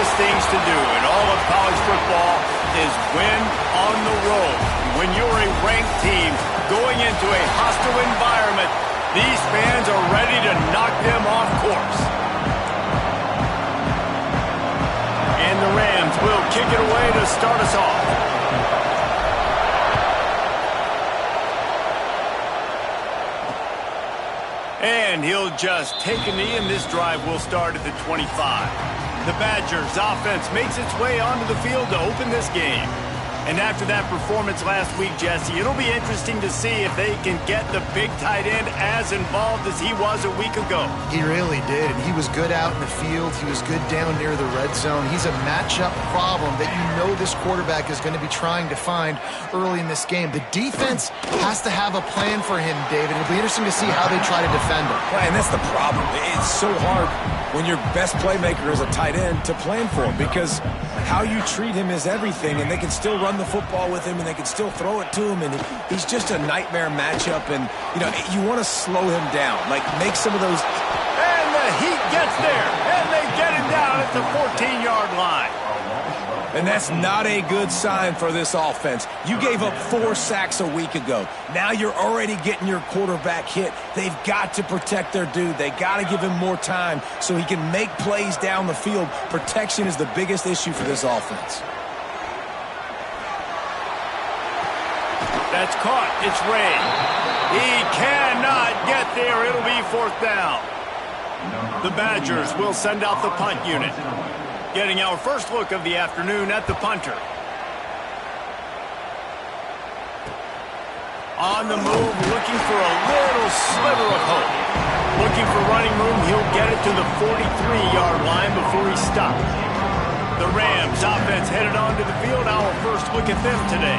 toughest things to do in all of college football is win on the road. When you're a ranked team going into a hostile environment, these fans are ready to knock them off course. And the Rams will kick it away to start us off. And he'll just take a knee, and this drive will start at the 25. The Badgers' offense makes its way onto the field to open this game. And after that performance last week, Jesse, it'll be interesting to see if they can get the big tight end as involved as he was a week ago. He really did, and he was good out in the field. He was good down near the red zone. He's a matchup problem that you know this quarterback is going to be trying to find early in this game. The defense has to have a plan for him, David. It'll be interesting to see how they try to defend him. Right, and that's the problem. It's so hard when your best playmaker is a tight end to plan for him, because how you treat him is everything, and they can still run the football with him, and they can still throw it to him, and he's just a nightmare matchup. And you want to slow him down, like make some of those. And the Heat gets there, and they get him down at the 14-yard line. And that's not a good sign for this offense. You gave up 4 sacks a week ago. Now you're already getting your quarterback hit. They've got to protect their dude. They got to give him more time so he can make plays down the field. Protection is the biggest issue for this offense. That's caught. It's Ray. He cannot get there. It'll be 4th down. The Badgers will send out the punt unit. Getting our first look of the afternoon at the punter. On the move, looking for a little sliver of hope. Looking for running room, he'll get it to the 43-yard line before he stopped. The Rams offense headed onto the field. Our first look at them today.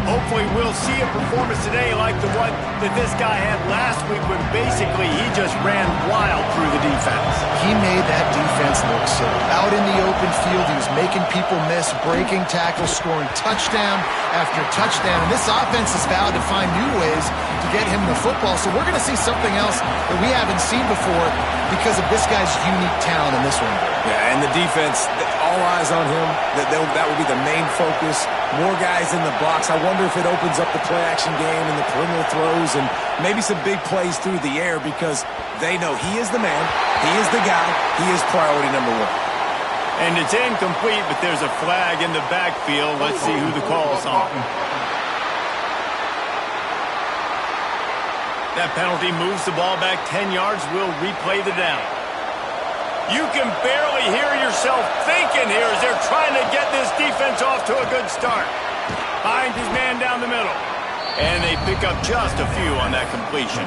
Hopefully we'll see a performance today like the one that this guy had last week when basically he just ran wild through the defense. He made that defense look silly. Out in the open field, he was making people miss, breaking tackles, scoring touchdown after touchdown. And this offense has vowed to find new ways to get him the football. So we're going to see something else that we haven't seen before because of this guy's unique talent in this one. Yeah, and the defense, all eyes on him. That will be the main focus. More guys in the box. I wonder if it opens up the play-action game and the perimeter throws and maybe some big plays through the air, because they know he is the man, he is the guy, he is priority number 1. And it's incomplete, but there's a flag in the backfield. Let's see who the call's on. That penalty moves the ball back 10 yards. We'll replay the down. You can barely hear yourself thinking here as they're trying to get this defense off to a good start. Finds his man down the middle. And they pick up just a few on that completion.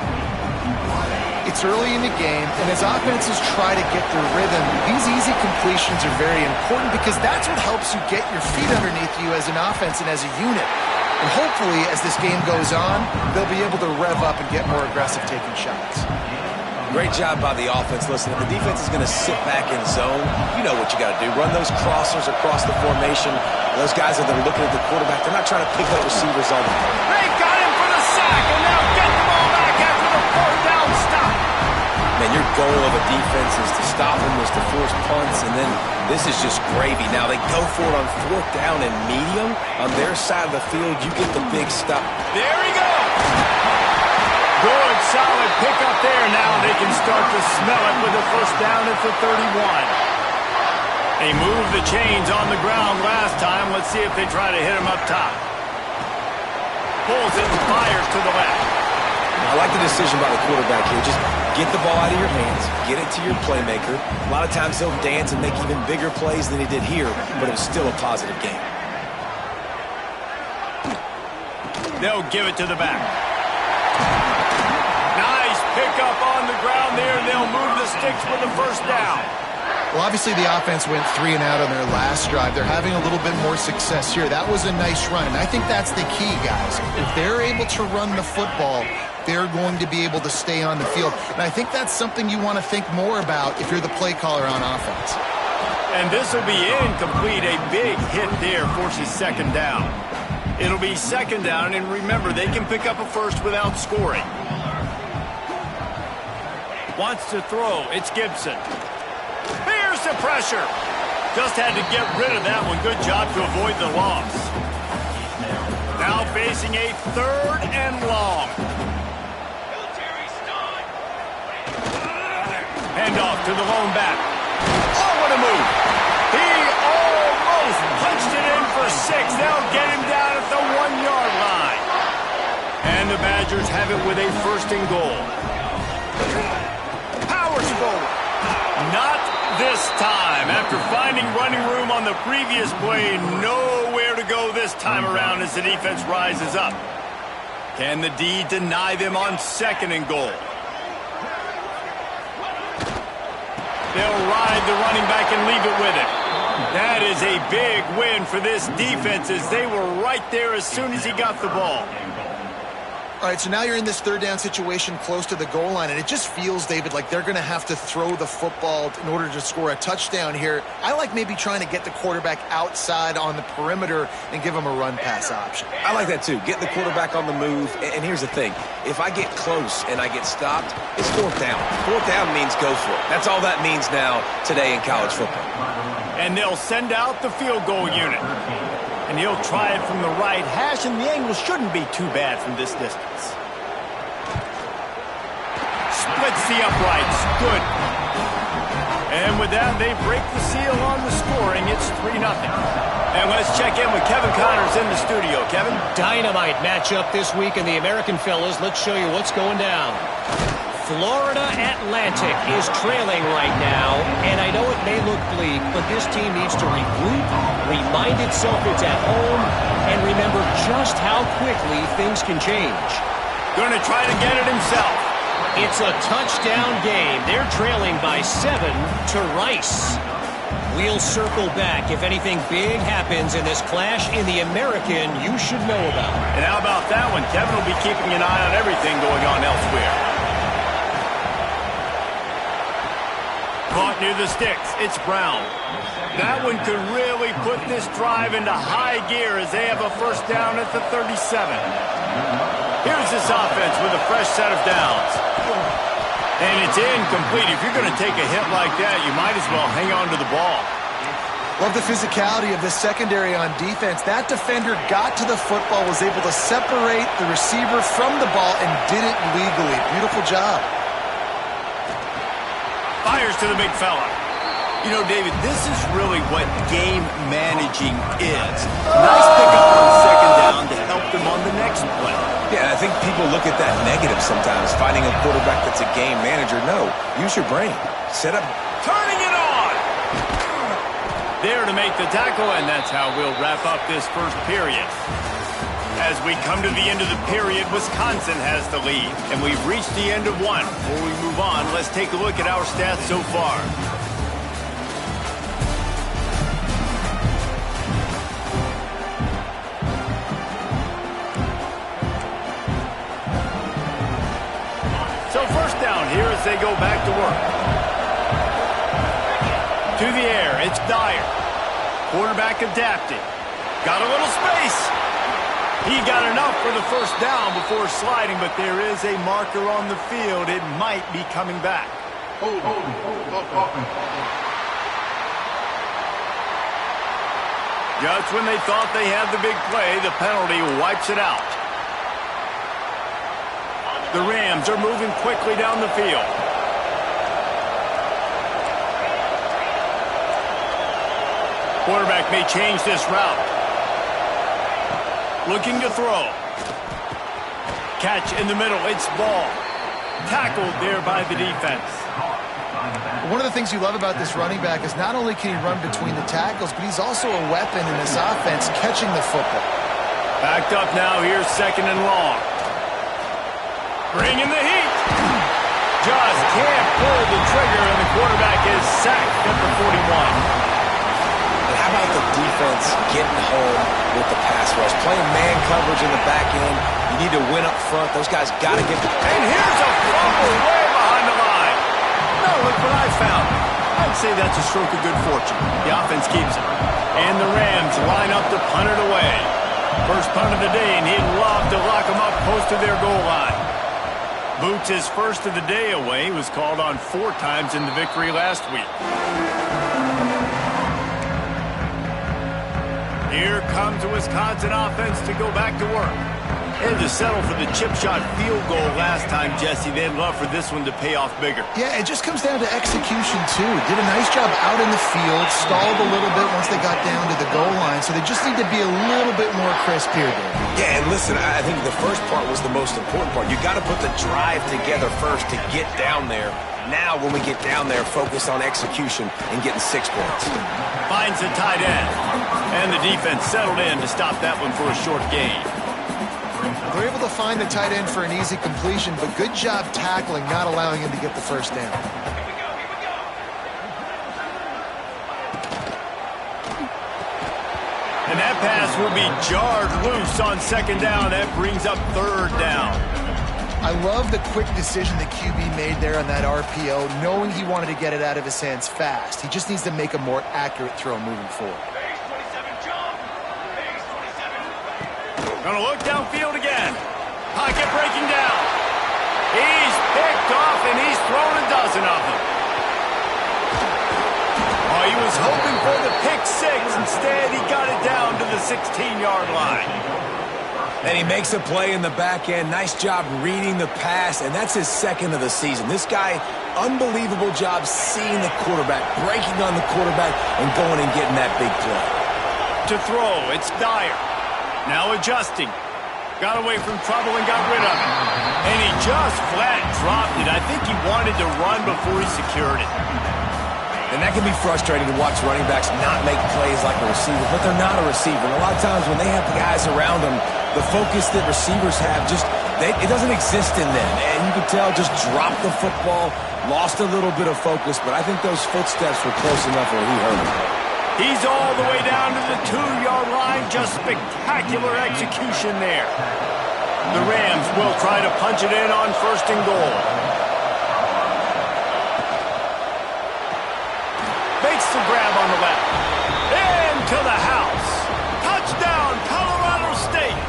It's early in the game, and as offenses try to get their rhythm, these easy completions are very important because that's what helps you get your feet underneath you as an offense and as a unit. And hopefully, as this game goes on, they'll be able to rev up and get more aggressive taking shots. Great job by the offense. Listen, if the defense is going to sit back in zone, you know what you got to do. Run those crossers across the formation. Those guys that are looking at the quarterback, they're not trying to pick up receivers all the time. They got him for the sack, and now get the ball back after the 4th down stop. Man, your goal of a defense is to stop them, is to force punts, and then this is just gravy. Now they go for it on 4th down and medium. On their side of the field, you get the big stop. There he goes. Good, solid pickup there. Now they can start to smell it with a 1st down at the 31. They moved the chains on the ground last time. Let's see if they try to hit him up top. Pulls it and fires to the left. I like the decision by the quarterback here. Just get the ball out of your hands, get it to your playmaker. A lot of times he'll dance and make even bigger plays than he did here, but it was still a positive game. They'll give it to the back. Nice pickup on the ground there. They'll move the sticks with the 1st down. Well, obviously the offense went 3 and out on their last drive. They're having a little bit more success here. That was a nice run, and I think that's the key, guys. If they're able to run the football, they're going to be able to stay on the field. And I think that's something you want to think more about if you're the play caller on offense. And this will be incomplete. A big hit there forces 2nd down. It'll be 2nd down, and remember, they can pick up a 1st without scoring. Wants to throw. It's Gibson. Here's the pressure. Just had to get rid of that one. Good job to avoid the loss. Now facing a 3rd and long. Handoff to the lone back. Oh, what a move. He almost punched it in for 6. They'll get him down at the 1-yard line. And the Badgers have it with a 1st and goal. Powers forward. Not this time. After finding running room on the previous play, nowhere to go this time around as the defense rises up. Can the D deny them on 2nd and goal? They'll ride the running back and leave it with it. That is a big win for this defense as they were right there as soon as he got the ball. All right, so now you're in this 3rd down situation close to the goal line, and it just feels, David, like they're going to have to throw the football in order to score a touchdown here. I like maybe trying to get the quarterback outside on the perimeter and give him a run-pass option. I like that, too. Get the quarterback on the move. And here's the thing. If I get close and I get stopped, it's 4th down. 4th down means go for it. That's all that means now today in college football. And they'll send out the field goal unit. And he'll try it from the right hash, and the angle shouldn't be too bad from this distance. Splits the uprights. Good. And with that, they break the seal on the scoring. It's 3-0. And let's check in with Kevin Connors in the studio. Kevin? Dynamite matchup this week in the American fellas. Let's show you what's going down. Florida Atlantic is trailing right now, and I know it may look bleak, but this team needs to regroup, remind itself it's at home, and remember just how quickly things can change. Going to try to get it himself. It's a touchdown game. They're trailing by 7 to Rice. We'll circle back if anything big happens in this clash in the American you should know about. And how about that one? Kevin will be keeping an eye on everything going on elsewhere. Caught near the sticks. It's Brown. That one could really put this drive into high gear as they have a 1st down at the 37. Here's this offense with a fresh set of downs. And it's incomplete. If you're going to take a hit like that, you might as well hang on to the ball. Love the physicality of this secondary on defense. That defender got to the football, was able to separate the receiver from the ball, and did it legally. Beautiful job. Fires to the big fella. You know, David, this is really what game managing is. Nice pickup on 2nd down to help them on the next play. Yeah, I think people look at that negative sometimes, finding a quarterback that's a game manager. No, use your brain. Set up. Turning it on. There to make the tackle, and that's how we'll wrap up this 1st period. As we come to the end of the period, Wisconsin has the lead, and we've reached the end of 1. Before we move on, let's take a look at our stats so far. So 1st down here as they go back to work. To the air, it's Dyer. Quarterback adapted. Got a little space. He got enough for the 1st down before sliding, but there is a marker on the field. It might be coming back. Just when they thought they had the big play, the penalty wipes it out. The Rams are moving quickly down the field. Quarterback may change this route. Looking to throw. Catch in the middle. It's Ball. Tackled there by the defense. One of the things you love about this running back is not only can he run between the tackles, but he's also a weapon in this offense catching the football. Backed up now. Here's 2nd and long. Bringing the heat. Just can't pull the trigger, and the quarterback is sacked at the 41. How about the defense getting home with the pass rush? Playing man coverage in the back end. You need to win up front. Those guys got to get... And here's a fumble way behind the line. No, look what I found. I'd say that's a stroke of good fortune. The offense keeps it. And the Rams line up to punt it away. First punt of the day, and he'd love to lock them up close to their goal line. Boots his first of the day away. He was called on 4 times in the victory last week. Here comes the Wisconsin offense to go back to work. And to settle for the chip shot field goal last time, Jesse, they'd love for this one to pay off bigger. Yeah, it just comes down to execution, too. Did a nice job out in the field, stalled a little bit once they got down to the goal line, so they just need to be a little bit more crisp here, Dave. Yeah, and listen, I think the first part was the most important part. You got to put the drive together first to get down there. Now, when we get down there, focus on execution and getting 6 points. Finds the tight end. And the defense settled in to stop that one for a short gain. They're able to find the tight end for an easy completion, but good job tackling, not allowing him to get the first down. And that pass will be jarred loose on second down. That brings up third down. I love the quick decision that QB made there on that RPO, knowing he wanted to get it out of his hands fast. He just needs to make a more accurate throw moving forward. Gonna look downfield again. Pocket breaking down. He's picked off, and he's thrown a dozen of them. Oh, he was hoping for the pick six. Instead, he got it down to the 16-yard line. And he makes a play in the back end. Nice job reading the pass, and that's his second of the season. This guy, unbelievable job seeing the quarterback, breaking on the quarterback, and going and getting that big play. To throw, it's Dyer. Now adjusting. Got away from trouble and got rid of it. And he just flat dropped it. I think he wanted to run before he secured it. And that can be frustrating to watch running backs not make plays like a receiver, but they're not a receiver. And a lot of times when they have the guys around them, the focus that receivers have it doesn't exist in them. And you can tell just dropped the football, lost a little bit of focus, but I think those footsteps were close enough where he hurt him. He's all the way down to the 2-yard line. Just spectacular execution there. The Rams will try to punch it in on first and goal. Makes the grab on the left. Into the house. Touchdown, Colorado State.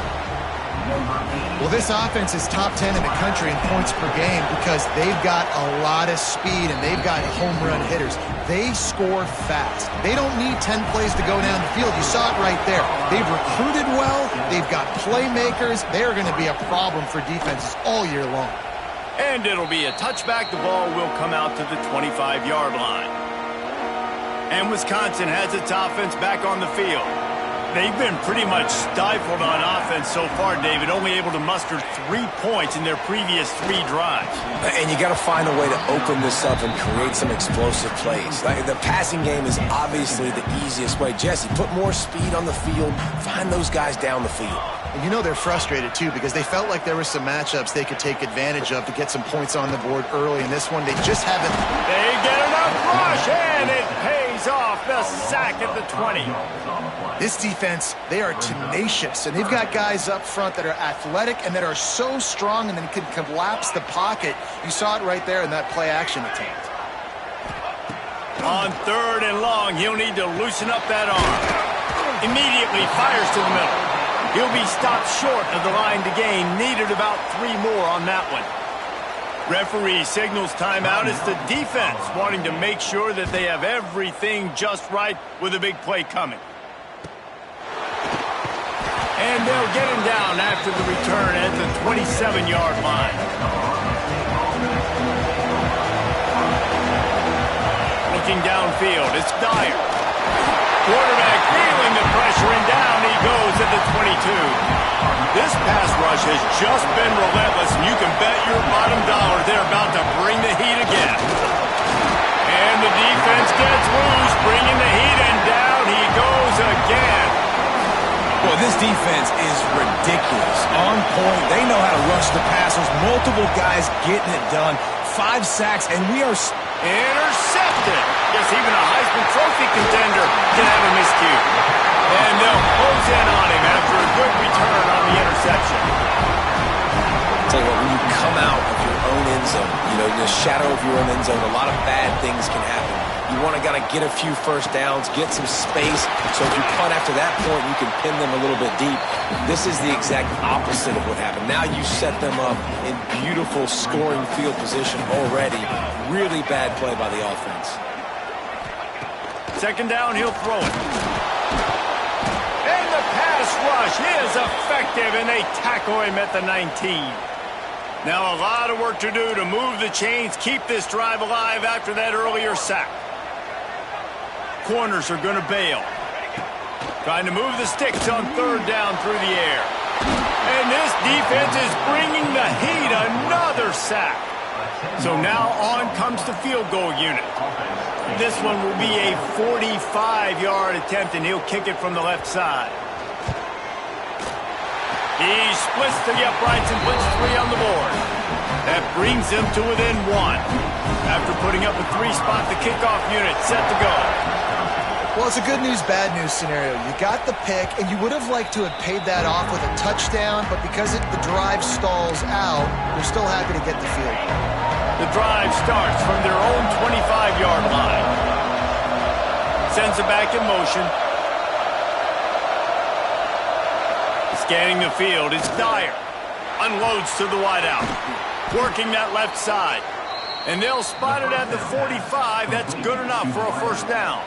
Well, this offense is top 10 in the country in points per game because they've got a lot of speed and they've got home run hitters. They score fast. They don't need 10 plays to go down the field. You saw it right there. They've recruited well. They've got playmakers. They're going to be a problem for defenses all year long. And it'll be a touchback. The ball will come out to the 25-yard line. And Wisconsin has its offense back on the field. They've been pretty much stifled on offense so far, David, only able to muster 3 points in their previous 3 drives. And you got to find a way to open this up and create some explosive plays. Like the passing game is obviously the easiest way. Jesse, put more speed on the field, find those guys down the field. And you know they're frustrated, too, because they felt like there were some matchups they could take advantage of to get some points on the board early. In this one, they just haven't. They get enough rush, and it pays off. The sack at the 20. This defense, they are tenacious, and they've got guys up front that are athletic and that are so strong and then can collapse the pocket. You saw it right there in that play-action attempt. On third and long, he'll need to loosen up that arm. Immediately fires to the middle. He'll be stopped short of the line to gain. Needed about 3 more on that one. Referee signals timeout. It's the defense wanting to make sure that they have everything just right with a big play coming. And they'll get him down after the return at the 27-yard line. Looking downfield, it's Dyer. Quarterback feeling the pressure, and down he goes at the 22. This pass rush has just been relentless, and you can bet your bottom dollar they're about to bring the heat again. And the defense gets loose, bringing the heat, and down he goes again. Well, this defense is ridiculous. On point. They know how to rush the passers. Multiple guys getting it done. 5 sacks, and we are intercepted. Yes, even a Heisman Trophy contender can have a miscue. And they'll close in on him after a good return on the interception. Tell you what, when you come out of your own end zone, in the shadow of your own end zone, a lot of bad things can happen. You want to get a few first downs, get some space, so if you punt after that point, you can pin them a little bit deep. This is the exact opposite of what happened. Now you set them up in beautiful scoring field position already. Really bad play by the offense. Second down, he'll throw it. rush is effective, and they tackle him at the 19. Now a lot of work to do to move the chains, keep this drive alive after that earlier sack. Corners are going to bail. Trying to move the sticks on third down through the air. And this defense is bringing the heat. Another sack. So now on comes the field goal unit. This one will be a 45-yard attempt, and he'll kick it from the left side. He splits to the uprights and puts 3 on the board. That brings him to within 1. After putting up a 3-spot, the kickoff unit set to go. Well, it's a good news, bad news scenario. You got the pick, and you would have liked to have paid that off with a touchdown, but because the drive stalls out, you're still happy to get the field. The drive starts from their own 25-yard line. Sends it back in motion. Scanning the field, it's Dyer. Unloads to the wideout. Working that left side. And they'll spot it at the 45. That's good enough for a first down.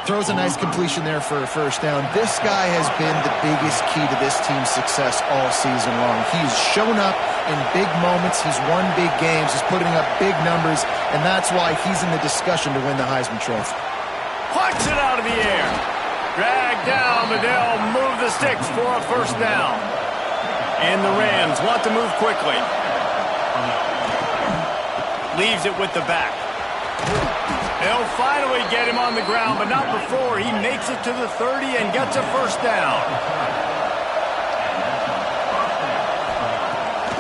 Throws a nice completion there for a first down. This guy has been the biggest key to this team's success all season long. He's shown up in big moments. He's won big games. He's putting up big numbers, and that's why he's in the discussion to win the Heisman Trophy. Puts it out of the air. Dragged down, but they'll move the sticks for a first down. And the Rams want to move quickly. Leaves it with the back. They'll finally get him on the ground, but not before he makes it to the 30 and gets a first down.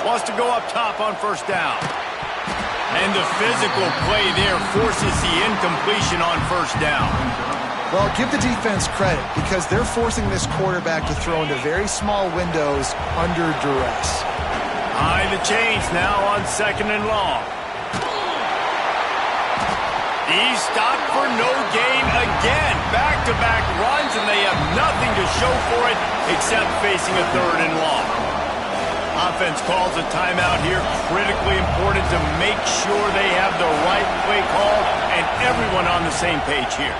Wants to go up top on first down. And the physical play there forces the incompletion on first down. Well, give the defense credit because they're forcing this quarterback to throw into very small windows under duress. High the chains now on 2nd and long. He's stopped for no gain again. Back-to-back runs, and they have nothing to show for it except facing a 3rd and long. Offense calls a timeout here. Critically important to make sure they have the right play call and everyone on the same page here.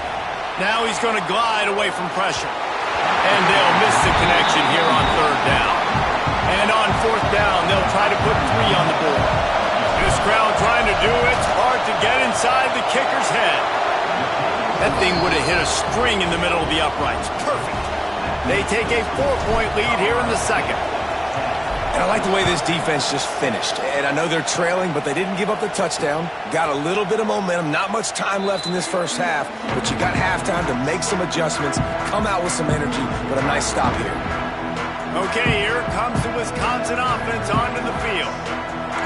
Now he's going to glide away from pressure. And they'll miss the connection here on 3rd down. And on 4th down, they'll try to put 3 on the board. This crowd trying to do it's hard to get inside the kicker's head. That thing would have hit a string in the middle of the uprights. Perfect. They take a 4-point lead here in the 2nd. And I like the way this defense just finished. And I know they're trailing, but they didn't give up the touchdown. Got a little bit of momentum. Not much time left in this first half, but you got halftime to make some adjustments, come out with some energy, but a nice stop here. Okay, here comes the Wisconsin offense onto the field.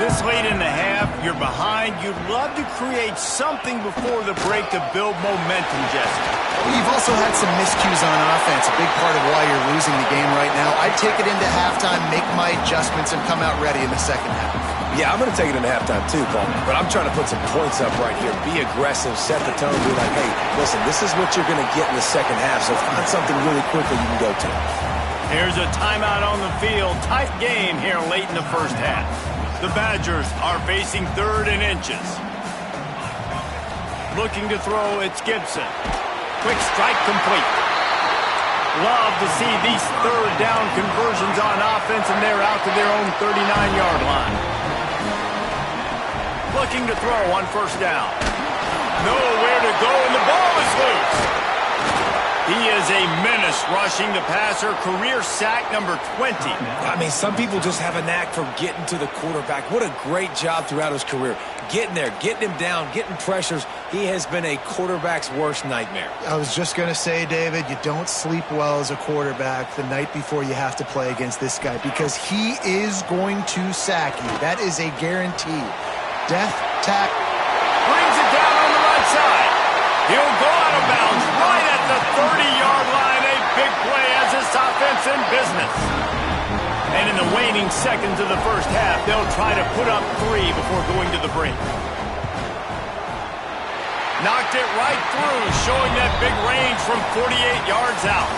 This late in the half, you're behind. You'd love to create something before the break to build momentum, Jesse. Well, you've also had some miscues on offense, a big part of why you're losing the game right now. I'd take it into halftime, make my adjustments, and come out ready in the 2nd half. Yeah, I'm going to take it into halftime too, Paul. But I'm trying to put some points up right here. Be aggressive, set the tone, be like, hey, listen, this is what you're going to get in the 2nd half, so find something really quickly you can go to. Here's a timeout on the field. Tight game here late in the first half. The Badgers are facing 3rd and inches. Looking to throw, it's Gibson. Quick strike complete. Love to see these 3rd down conversions on offense, and they're out to their own 39-yard line. Looking to throw on first down. Nowhere to go, and the ball is loose. He is a menace rushing the passer. Career sack number 20. I mean, some people just have a knack for getting to the quarterback. What a great job throughout his career. Getting there, getting him down, getting pressures. He has been a quarterback's worst nightmare. I was just going to say, David, you don't sleep well as a quarterback the night before you have to play against this guy because he is going to sack you. That is a guarantee. Death, tack. Brings it down on the right side. He'll go out of bounds right at the 30-yard line. A big play as this offense in business. And in the waning seconds of the first half, they'll try to put up 3 before going to the break. Knocked it right through, showing that big range from 48 yards out.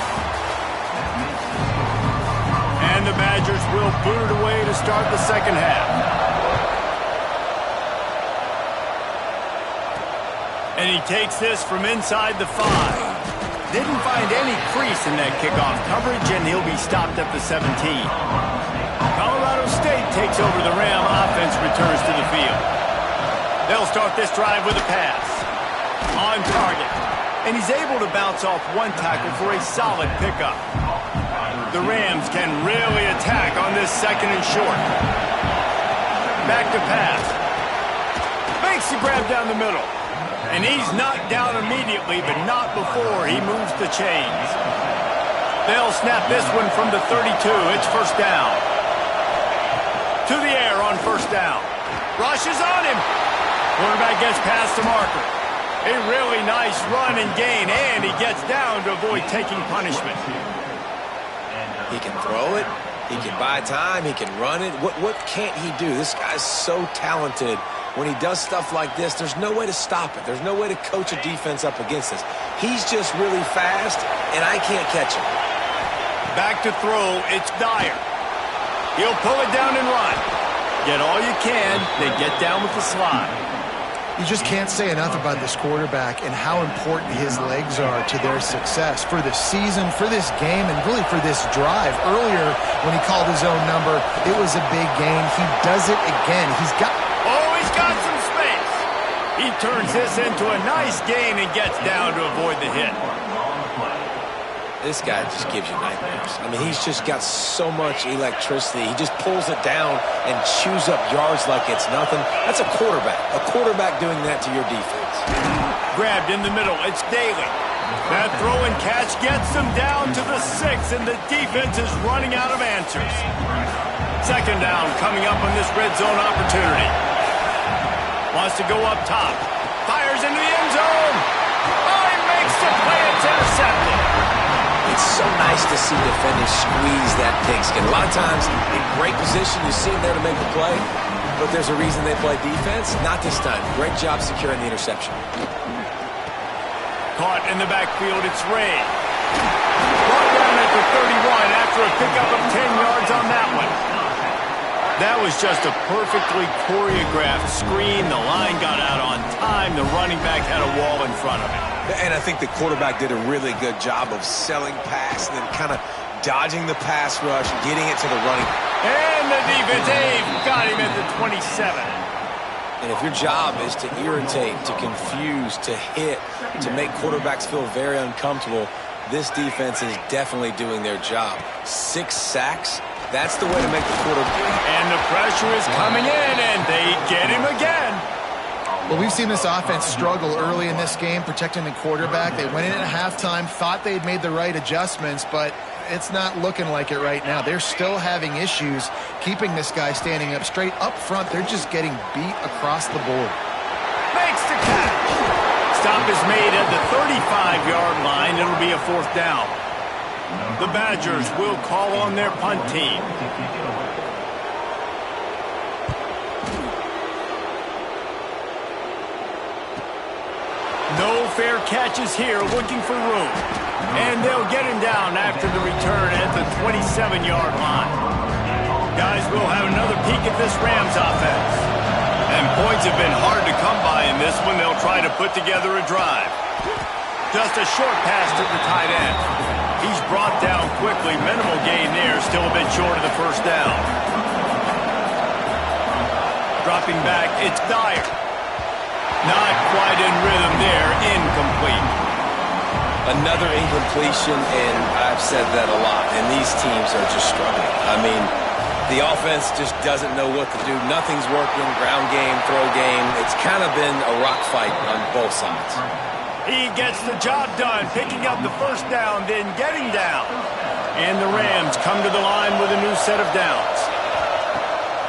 And the Badgers will boot it away to start the 2nd half. And he takes this from inside the 5. Didn't find any crease in that kickoff coverage, and he'll be stopped at the 17. Colorado State takes over the Ram offense, returns to the field. They'll start this drive with a pass. On target. And he's able to bounce off one tackle for a solid pickup. The Rams can really attack on this second and short. Back to pass. Makes the grab down the middle. And he's knocked down immediately, but not before he moves the chains. They'll snap this one from the 32. It's first down. To the air on first down. Rushes on him. Quarterback gets past the marker. A really nice run and gain, and he gets down to avoid taking punishment. He can throw it. He can buy time. He can run it. What can't he do? This guy's so talented. When he does stuff like this, there's no way to stop it. There's no way to coach a defense up against this. He's just really fast, and I can't catch him. Back to throw, it's Dyer. He'll pull it down and run. Get all you can, then get down with the slide. You just can't say enough about this quarterback and how important his legs are to their success for this season, for this game, and really for this drive. Earlier, when he called his own number, it was a big gain. He does it again. He's got some space. He turns this into a nice gain and gets down to avoid the hit. This guy just gives you nightmares. I mean, he's just got so much electricity. He just pulls it down and chews up yards like it's nothing. That's a quarterback. A quarterback doing that to your defense. Grabbed in the middle. It's Daly. That throw and catch gets them down to the 6, and the defense is running out of answers. Second down coming up on this red zone opportunity. Wants to go up top. Fires into the end zone. Oh, he makes the play. It's intercepted. It's so nice to see defenders squeeze that pigskin. A lot of times, in great position, you see them there to make the play, but there's a reason they play defense. Not this time. Great job securing the interception. Caught in the backfield, it's Ray. Brought down at the 31 after a pickup of 10 yards on that one. That was just a perfectly choreographed screen. The line got out on time. The running back had a wall in front of him. And I think the quarterback did a really good job of selling pass and then kind of dodging the pass rush, getting it to the running. And the defense, got him at the 27. And if your job is to irritate, to confuse, to hit, to make quarterbacks feel very uncomfortable, this defense is definitely doing their job. 6 sacks, that's the way to make the quarterback. And the pressure is coming in, and they get him again. Well, we've seen this offense struggle early in this game, protecting the quarterback. They went in at halftime, thought they'd made the right adjustments, but it's not looking like it right now. They're still having issues keeping this guy standing up straight. Up front, they're just getting beat across the board. Makes the catch. Stop is made at the 35-yard line. It'll be a fourth down. The Badgers will call on their punt team. No fair catches here, looking for room. And they'll get him down after the return at the 27-yard line. Guys, we'll have another peek at this Rams offense. And points have been hard to come by in this one. They'll try to put together a drive. Just a short pass to the tight end. He's brought down quickly. Minimal gain there, still a bit short of the first down. Dropping back, it's Dyer. Not quite in rhythm there, incomplete. Another incompletion, and I've said that a lot, and these teams are just struggling. I mean, the offense just doesn't know what to do. Nothing's working, ground game, throw game. It's kind of been a rock fight on both sides. He gets the job done, picking up the first down, then getting down. And the Rams come to the line with a new set of downs.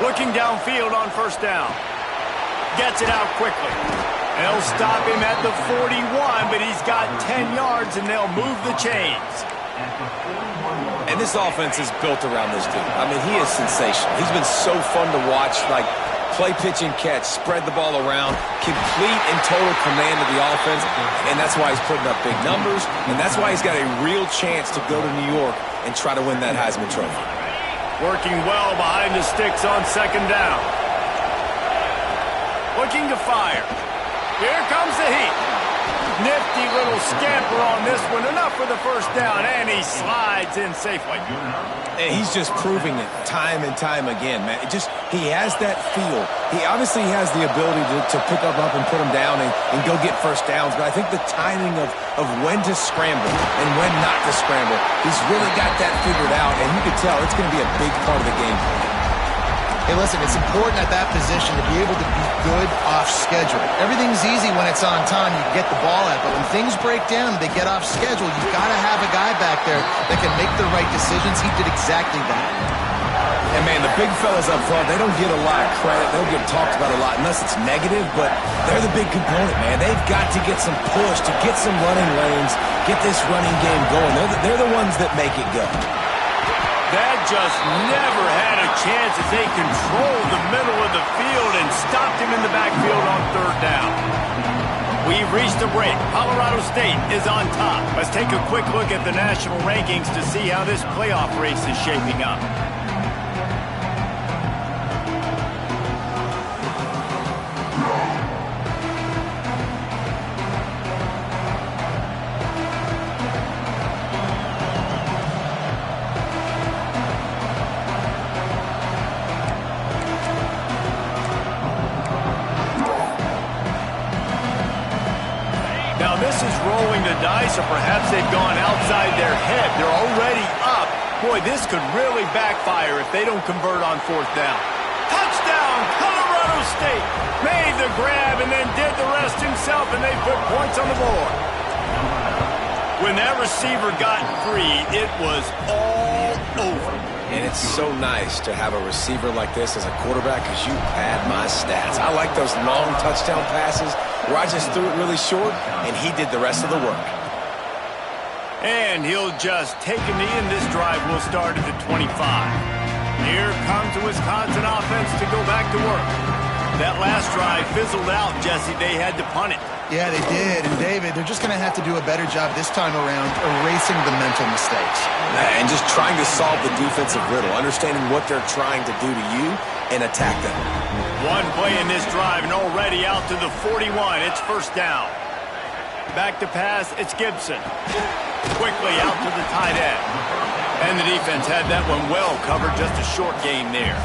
Looking downfield on first down. Gets it out quickly. They'll stop him at the 41, but he's got 10 yards, and they'll move the chains. And this offense is built around this dude. I mean, he is sensational. He's been so fun to watch, like play, pitch, and catch, spread the ball around, complete and total command of the offense, and that's why he's putting up big numbers, and that's why he's got a real chance to go to New York and try to win that Heisman Trophy. Working well behind the sticks on second down. Looking to fire. Here comes the heat. Nifty little scamper on this one. Enough for the first down, and he slides in safely. And he's just proving it time and time again, man. He has that feel. He obviously has the ability to pick up and put him down and go get first downs, but I think the timing of when to scramble and when not to scramble, he's really got that figured out, and you can tell it's going to be a big part of the game. Hey, listen, it's important at that position to be able to be good off schedule. Everything's easy when it's on time. You get the ball out, but when things break down, they get off schedule. You've got to have a guy back there that can make the right decisions. He did exactly that. And, man, the big fellas up front, they don't get a lot of credit. They'll get talked about a lot unless it's negative, but they're the big component, man. They've got to get some push, to get some running lanes, get this running game going. They're the ones that make it go. That just never had a chance as they controlled the middle of the field and stopped him in the backfield on third down. We've reached a break. Colorado State is on top. Let's take a quick look at the national rankings to see how this playoff race is shaping up. Dice, or perhaps they've gone outside their head. They're already up. Boy, this could really backfire if they don't convert on fourth down. Touchdown, Colorado State! Made the grab and then did the rest himself, and they put points on the board. When that receiver got free, it was all over. And it's so nice to have a receiver like this as a quarterback because you pad my stats. I like those long touchdown passes where I just threw it really short, and he did the rest of the work. And he'll just take a knee, and this drive will start at the 25. Here comes the Wisconsin offense to go back to work. That last drive fizzled out, Jesse. They had to punt it. Yeah, they did. And, David, they're just going to have to do a better job this time around erasing the mental mistakes. And just trying to solve the defensive riddle, understanding what they're trying to do to you and attack them. One play in this drive and already out to the 41. It's first down. Back to pass, it's Gibson. Quickly out to the tight end. And the defense had that one well covered, just a short gain there.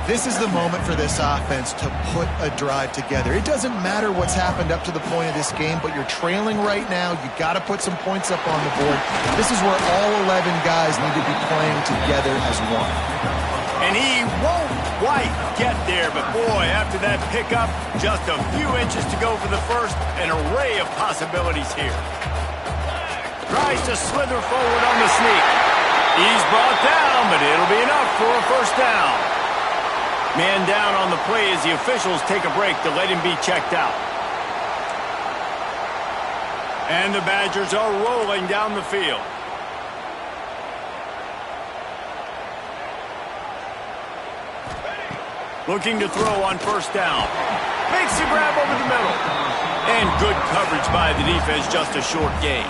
This is the moment for this offense to put a drive together. It doesn't matter what's happened up to the point of this game, but you're trailing right now. You got to put some points up on the board. This is where all 11 guys need to be playing together as one. And he won't quite get there, but boy, after that pickup, just a few inches to go for the first, an array of possibilities here. Tries to slither forward on the sneak. He's brought down, but it'll be enough for a first down. Man down on the play as the officials take a break to let him be checked out. And the Badgers are rolling down the field. Looking to throw on first down. Makes the grab over the middle. And good coverage by the defense, just a short gain.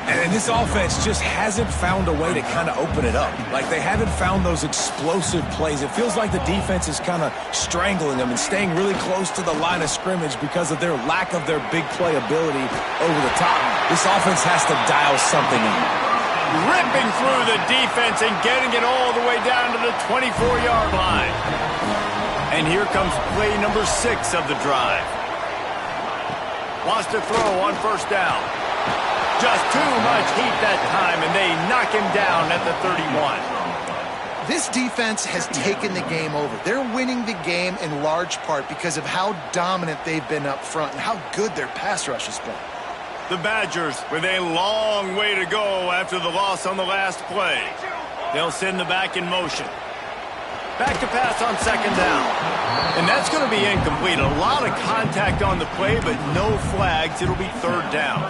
And this offense just hasn't found a way to kind of open it up. Like, they haven't found those explosive plays. It feels like the defense is kind of strangling them and staying really close to the line of scrimmage because of their lack of their big play ability over the top. This offense has to dial something in. Ripping through the defense and getting it all the way down to the 24-yard line. And here comes play number 6 of the drive. Wants to throw on first down. Just too much heat that time, and they knock him down at the 31. This defense has taken the game over. They're winning the game in large part because of how dominant they've been up front and how good their pass rush has been. The Badgers with a long way to go after the loss on the last play. They'll send the back in motion. Back to pass on second down. And that's going to be incomplete. A lot of contact on the play, but no flags. It'll be third down.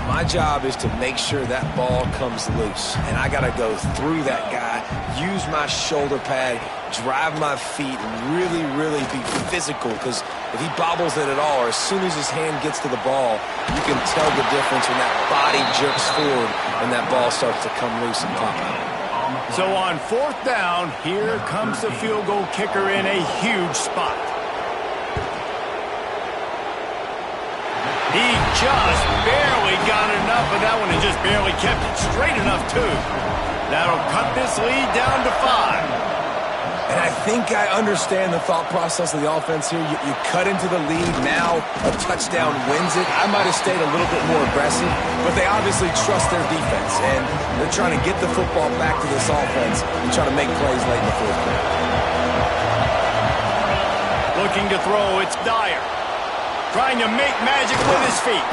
My job is to make sure that ball comes loose. And I got to go through that guy, use my shoulder pad, drive my feet, and really, really be physical. Because if he bobbles it at all, or as soon as his hand gets to the ball, you can tell the difference when that body jerks forward and that ball starts to come loose and pop out. So on fourth down, here comes the field goal kicker in a huge spot. just barely got enough of that one and just barely kept it straight enough, too. That'll cut this lead down to 5. And I think I understand the thought process of the offense here. You cut into the lead, now a touchdown wins it. I might have stayed a little bit more aggressive, but they obviously trust their defense, and they're trying to get the football back to this offense and try to make plays late in the fourth quarter. Looking to throw, it's Dyer. Trying to make magic with his feet.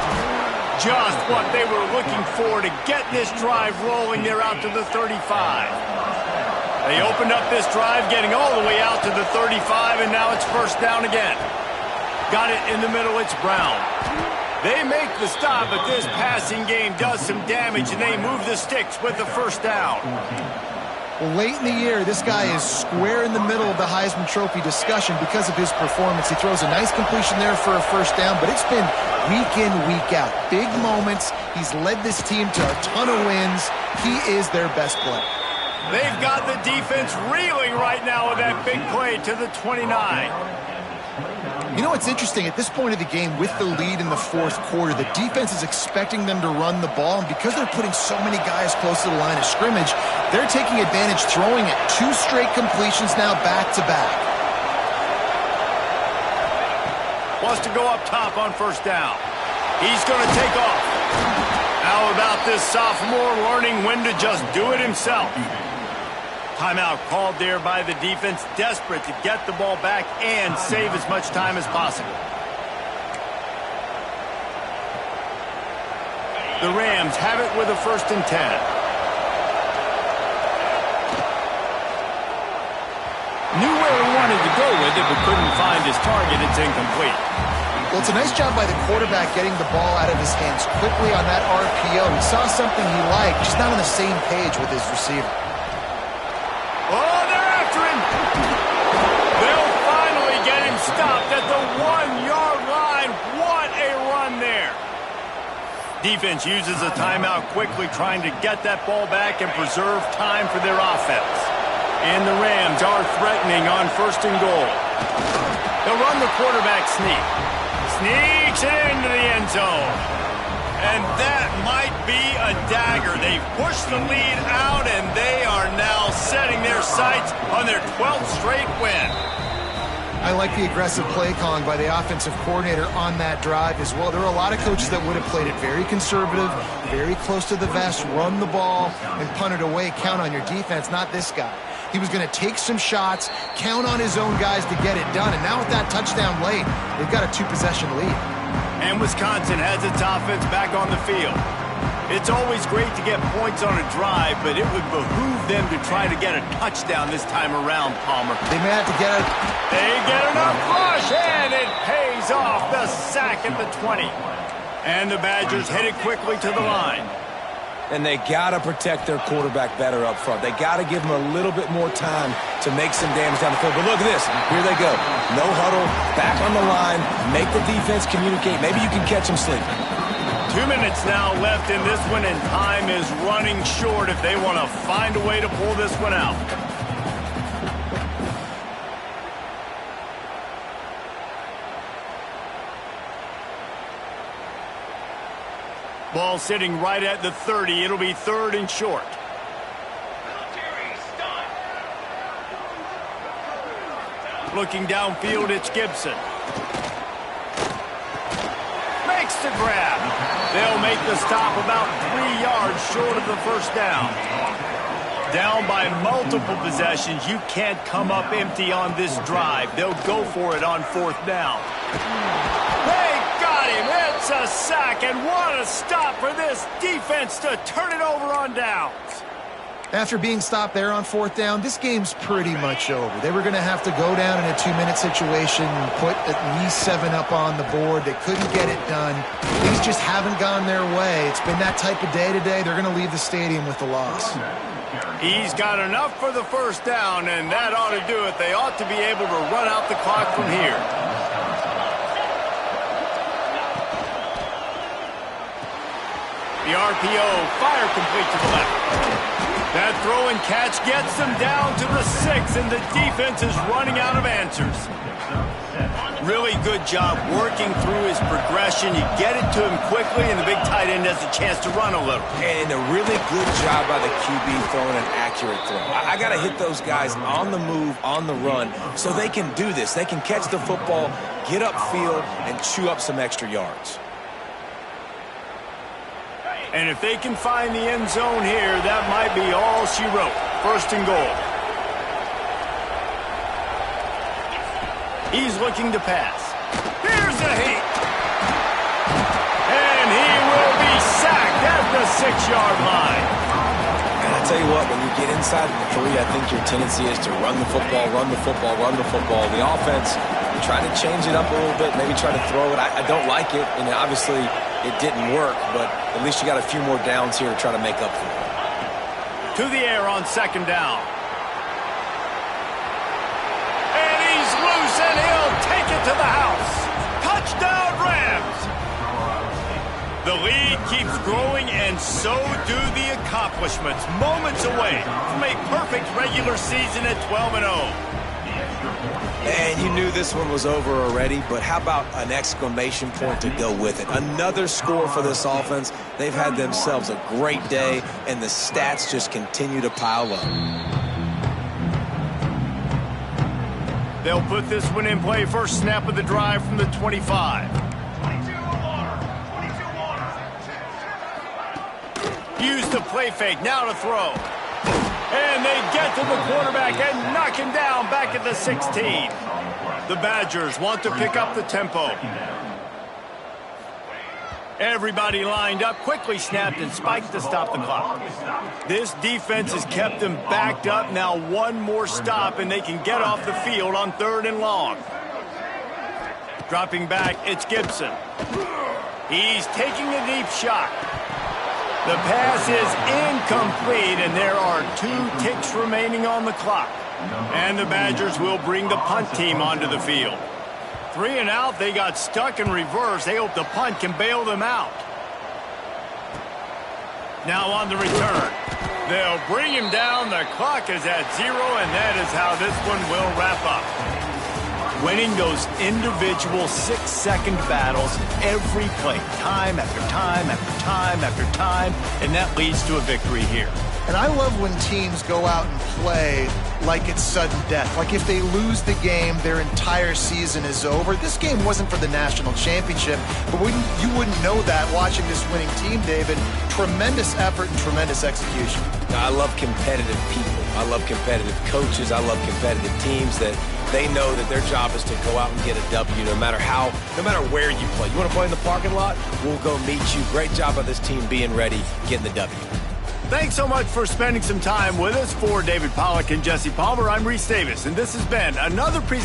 Just what they were looking for to get this drive rolling there out to the 35. They opened up this drive, getting all the way out to the 35, and now it's first down again. Got it in the middle, it's Brown. They make the stop, but this passing game does some damage, and they move the sticks with the first down. Well, late in the year, this guy is square in the middle of the Heisman Trophy discussion because of his performance. He throws a nice completion there for a first down, but it's been week in, week out. Big moments. He's led this team to a ton of wins. He is their best player. They've got the defense reeling right now with that big play to the 29. You know what's interesting? At this point of the game, with the lead in the fourth quarter, the defense is expecting them to run the ball, and because they're putting so many guys close to the line of scrimmage, they're taking advantage, throwing it. 2 straight completions now back-to-back. Wants to go up top on first down. He's going to take off. How about this sophomore learning when to just do it himself? Timeout called there by the defense, desperate to get the ball back and save as much time as possible. The Rams have it with a 1st and 10. Knew where he wanted to go with it, but couldn't find his target. It's incomplete. Well, it's a nice job by the quarterback getting the ball out of his hands quickly on that RPO. He saw something he liked, just not on the same page with his receiver. Oh, they're after him. They'll finally get him stopped at the 1-yard line. What a run there. Defense uses a timeout quickly, trying to get that ball back and preserve time for their offense. And the Rams are threatening on 1st and goal. They'll run the quarterback sneak. Sneaks it into the end zone. And that might be a dagger. They've pushed the lead out, and they are now setting their sights on their 12th straight win. I like the aggressive play calling by the offensive coordinator on that drive as well. There are a lot of coaches that would have played it very conservative, very close to the vest, run the ball, and punt it away. Count on your defense, not this guy. He was going to take some shots, count on his own guys to get it done. And now with that touchdown late, they've got a 2-possession lead. And Wisconsin has its offense back on the field. It's always great to get points on a drive, but it would behoove them to try to get a touchdown this time around, Palmer. They may have to get it. They get enough push, and it pays off. The sack at the 20. And the Badgers headed quickly to the line. And they got to protect their quarterback better up front. They got to give him a little bit more time to make some damage down the field. But look at this. Here they go. No huddle, back on the line, make the defense communicate. Maybe you can catch them sleeping. 2 minutes now left in this one, and time is running short if they want to find a way to pull this one out. Ball sitting right at the 30. It'll be 3rd and short. Looking downfield, it's Gibson. Makes the grab. They'll make the stop about 3 yards short of the first down. Down by multiple possessions. You can't come up empty on this drive. They'll go for it on 4th down. They got him. It's a sack, and what a stop for this defense to turn it over on downs. After being stopped there on 4th down, this game's pretty much over. They were going to have to go down in a 2-minute situation and put at least 7 up on the board. They couldn't get it done. Things just haven't gone their way. It's been that type of day today. They're going to leave the stadium with the loss. He's got enough for the first down, and that ought to do it. They ought to be able to run out the clock from here. The RPO, fire complete to the left. That throw and catch gets them down to the 6, and the defense is running out of answers. Really good job working through his progression. You get it to him quickly, and the big tight end has a chance to run a little. And a really good job by the QB throwing an accurate throw. I got to hit those guys on the move, on the run, so they can do this. They can catch the football, get upfield, and chew up some extra yards. And if they can find the end zone here, that might be all she wrote. First and goal. He's looking to pass. Here's a hit. And he will be sacked at the 6-yard line. And I tell you what, when you get inside the 3, I think your tendency is to run the football, run the football, run the football. The offense, you try to change it up a little bit, maybe try to throw it. I don't like it, and obviously it didn't work, but at least you got a few more downs here to try to make up for it. To the air on second down. And he's loose, and he'll take it to the house. Touchdown, Rams! The lead keeps growing, and so do the accomplishments. Moments away from a perfect regular season at 12-0. And you knew this one was over already, but how about an exclamation point to go with it? Another score for this offense. They've had themselves a great day, and the stats just continue to pile up. They'll put this one in play. First snap of the drive from the 25. Use the play fake. Now to throw. And they get to the quarterback and knock him down back at the 16. The Badgers want to pick up the tempo. Everybody lined up, quickly snapped and spiked to stop the clock. This defense has kept them backed up. Now one more stop and they can get off the field on 3rd and long. Dropping back, it's Gibson. He's taking a deep shot. The pass is incomplete, and there are 2 ticks remaining on the clock. And the Badgers will bring the punt team onto the field. 3 and out, they got stuck in reverse. They hope the punt can bail them out. Now on the return. They'll bring him down. The clock is at 0, and that is how this one will wrap up. Winning those individual 6-second battles every play, time after time after time after time, and that leads to a victory here. And I love when teams go out and play like it's sudden death. Like if they lose the game, their entire season is over. This game wasn't for the national championship, but you wouldn't know that watching this winning team, David. Tremendous effort and tremendous execution. I love competitive people. I love competitive coaches. I love competitive teams that they know that their job is to go out and get a W no matter where you play. You want to play in the parking lot? We'll go meet you. Great job by this team being ready, getting the W. Thanks so much for spending some time with us. For David Pollack and Jesse Palmer, I'm Reese Davis, and this has been another presentation